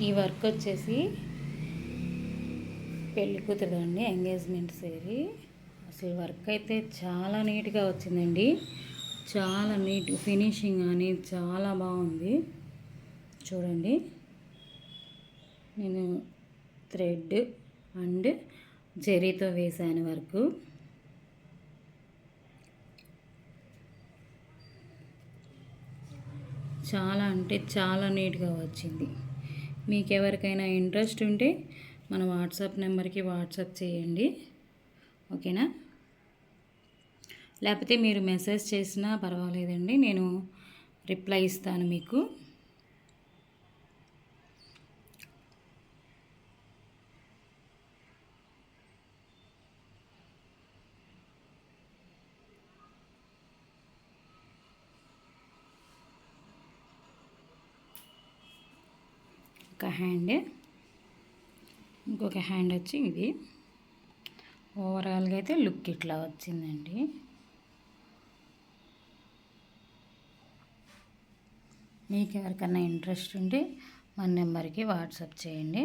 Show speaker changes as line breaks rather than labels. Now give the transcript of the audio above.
ఈ వర్క్ వచ్చేసి పెళ్లి కూతురుదండి, ఎంగేజ్మెంట్ శారీ. అసలు వర్క్ అయితే చాలా నీట్గా వచ్చిందండి, చాలా నీట్ ఫినిషింగ్ అని చాలా బాగుంది. చూడండి, నేను థ్రెడ్ అండ్ జరీతో వేసాను వర్క్. చాలా అంటే చాలా నీట్గా వచ్చింది. మీకు ఎవరికైనా ఇంట్రెస్ట్ ఉంటే మన వాట్సాప్ నెంబర్కి వాట్సాప్ చేయండి, ఓకేనా? లేకపోతే మీరు మెసేజ్ చేసినా పర్వాలేదండి, నేను రిప్లై ఇస్తాను మీకు. ఒక హ్యాండ్, ఇంకొక హ్యాండ్ వచ్చి ఇది. ఓవరాల్గా అయితే లుక్ ఇట్లా వచ్చిందండి. మీకు ఎవరికైనా ఇంట్రెస్ట్ ఉంటే మన నెంబర్కి వాట్సాప్ చేయండి.